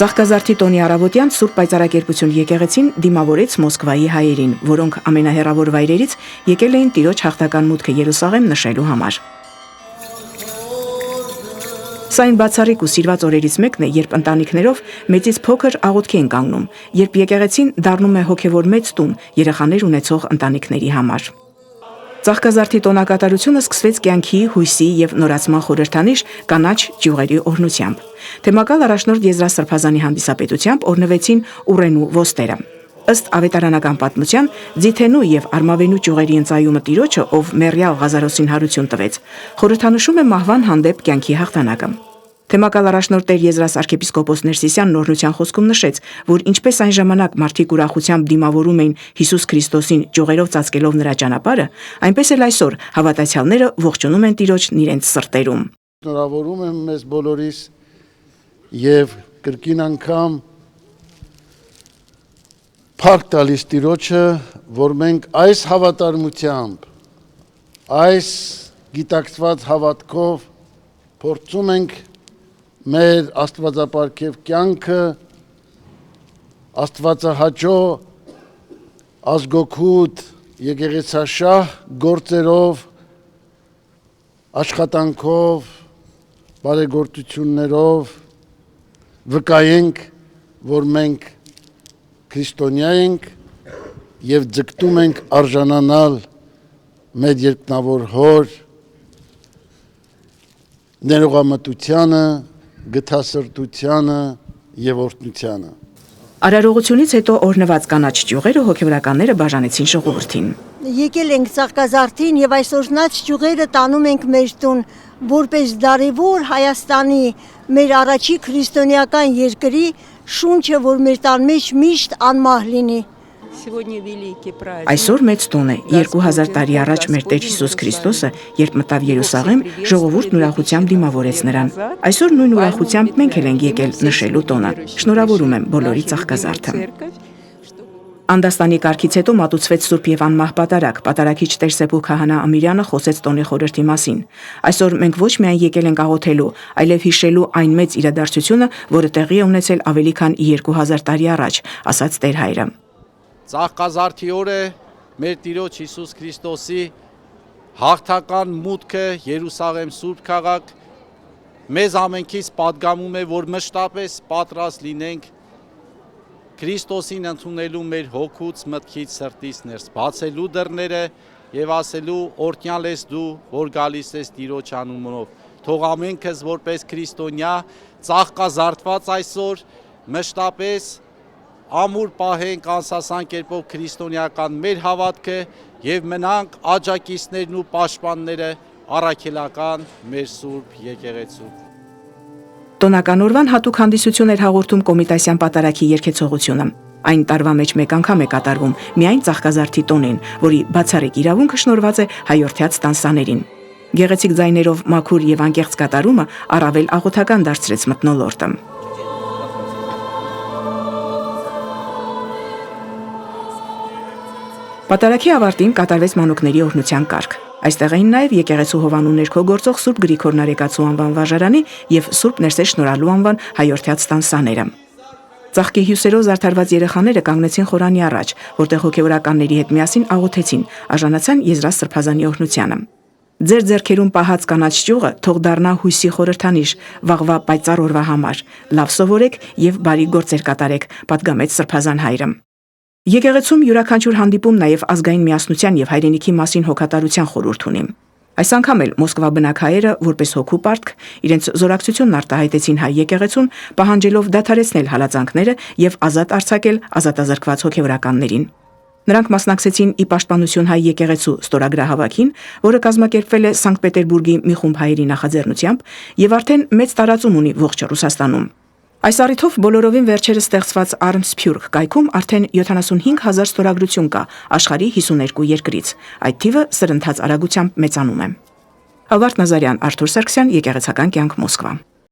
Ծաղկազարդի տոնի առավոտյան Սուրբ Պայծառակերպություն եկեղեցին դիմավորեց Մոսկվայի հայերին, որոնք ամենահեռավոր վայրերից եկել էին Տիրոջ հաղթական մուտքը Երուսաղեմ նշելու համար։ Սա այն բացառիկ ու սիրված օրերից մեկն է, երբ ընտանիքներով մեծից փոքր աղոթքի են կանգնում, երբ եկեղեցին դառնում է հոգևոր մեծ տուն երեխաներ ունեցող ընտանիքների համար։ Ծաղկազարդի տոնակատարությունը սկսվեց կյանքի, հույսի եւ նորացման խորհրդանիշ կանաչ ճյուղերի օրհնությամբ։ Թեմակալ առաջնորդ Եզրա Սրբազանի հանդիսապետությամբ օրհնվեցին ուռենու ոստերը։ Ըստ ավետարանական պատմության, ձիթենու եւ արմավենու ճյուղերի ընծայումը Տիրոջը, ով մեռյալ Ղազարոսին հարություն տվեց, խորհրդանշում է մահվան հանդեպ կյանքի հաղթանակը։ Թեմակալ առաջնորդ Տեր Եզրաս arczepiskopos Ներսիսյանն օրհնության խոսքում նշեց, որ ինչպես այն ժամանակ մարդիկ ուրախությամբ դիմավորում էին Հիսուս Քրիստոսին ճյուղերով ծածկելով նրա ճանապարհը, այնպես էլ այսօր հավատացյալները ողջունում են Տիրոջն իրենց սրտերում։ Շնորհավորում եմ մեզ բոլորիս եւ կրկին անգամ փառք տալիս Տիրոջը, որ մենք այս հավատարմությամբ, այս գիտակցված հավատքով փորձում ենք մեր աստվածապարգև կյանքը աստվածահաճո ազգօգուտ եկեղեցաշահ գործերով, աշխատանքով, բարեգործություններով վկայենք, որ մենք քրիստոնյա ենք եւ ձգտում ենք արժանանալ մեր երկնավոր հոր ներողամտությանը, գթասրտությանը եւ օրհնությանը։ Արարողությունից հետո օրհնված կանաչ ճյուղերը հոգևորականները բաժանեցին ժողովրդին։ Եկել ենք Ծաղկազարդին եւ այս օրհնած ճյուղերը տանում ենք մեր տուն, որպես դարևոր Հայաստանի, մեր առաջի քրիստոնեական երկրի շունչը, որ մեր տան մեջ միշտ անմահ լինի։ Այսօր մեծ տոն է, 2000 տարի առաջ մեր Տեր Հիսուս Քրիստոսը, երբ մտավ Երուսաղեմ, ժողովուրդն ուրախությամբ դիմավորեց նրան։ Այսօր նույն ուրախությամբ մենք էլ ենք եկել նշելու տոնը։ Շնորհավորում եմ բոլորի Ծաղկազարդը։ Անդաստանի կարգից հետո մատուցվեց Սուրբ եւ անմահ պատարագ։ Պատարագիչ Տեր Սեփու քահանա Ամիրյանը խոսեց տոնի խորհրդի մասին։ Այսօր մենք ոչ միայն եկել ենք աղոթելու, այլև հիշելու այն մեծ իրադարձությունը, որը տեղի է ունեցել ավելի քան 2000 տարի առաջ, ասաց Տեր հայրը։ Ծաղկազարդի օրը մեր Տիրոջ Հիսուս Քրիստոսի հաղթական մուտքը Երուսաղեմ Սուրբ քաղաք մեզ ամենքից պատգամում է, որ մշտապես պատրաստ լինենք Քրիստոսին ընդունելու մեր հոգուց, մտքից, սրտից ներս բացելու դռները եւ ասելու օրհնյալ ես դու, որ գալիս ես Տիրոջ անունով։ Թող ամենքս որպես քրիստոնյա ծաղկազարդված այսօր մշտապես ամուր պահենք անսասան կերպով քրիստոնեական մեր հավատքը եւ մնանք աջակիցներն ու պաշտպանները առաքելական մեր Սուրբ եկեղեցու։ Տոնական օրվան հատուկ հանդիսություն էր հաղորդում Կոմիտասյան պատարագի երգեցողությունը։ Այն տարվա մեջ մեկ անգամ է կատարվում միայն Ծաղկազարդի տոնին, որի բացառիկ իրավունքը շնորհված է հայորդյաց տանսաներին։ Գեղեցիկ ձայներով մաքուր եւ անկեղծ կատարումը առավել աղոթական դարձրեց մթնոլորտը։ Պատարագի ավարտին կատարվեց մանուկների օրհնության կարգ։ Այստեղ էին նաև եկեղեցու հովանու ներքո գործող Սուրբ Գրիգոր Նարեկացու անվան վարժարանի եւ Սուրբ Ներսես Շնորհալու անվան հայորդյաց տանսաները։ Ծաղկի հյուսերով զարդարված երեխաները կանգնեցին խորանի առաջ, որտեղ հոգևորականների հետ միասին աղոթեցին, արժանացան Եզրա Սրբազանի օրհնությանը։ Ձեր ձեռքերում պահած կանաչ ճյուղը թող դառնա հույսի խորհրդանիշ վաղվա պայծառ օրվա համար։ Լավ սովորեք եւ բարի գործեր կատարեք, պատգամեց Սրբազան հայրը։ Եկեղեցում յուրաքանչյուր հանդիպում նաև ազգային միասնության եւ հայրենիքի մասին հոգատարության խորհուրդ ունի։ Այս անգամ էլ Մոսկվա բնակ հայերը, որպես հոգու պարտք, իրենց զորակցությունն արտահայտեցին հայ եկեղեցուն, պահանջելով դադարեցնել հալածանքները եւ ազատ արձակել ազատազրկված հոգևորականներին։ Նրանք մասնակցեցին ի պաշտպանություն հայ եկեղեցու ստորագրահավաքին, որը կազմակերպվել է Սանկտ Պետերբուրգի մի խումբ հայերի նախաձեռնությամբ եւ արդեն մեծ տարածում ունի ողջ Ռուսաստանում։ Այս առիթով բոլորովին վերջերս ստեղծված Arms-Purg կայքում արդեն 75,000 ստորագրություն կա աշխարհի 52 երկրից։ Այդ թիվը սրընթաց արագությամբ մեծանում է։ Ալվարդ Նազարյան, Արթուր Սարգսյան, Եկեղեցական կյանք, Մոսկվա։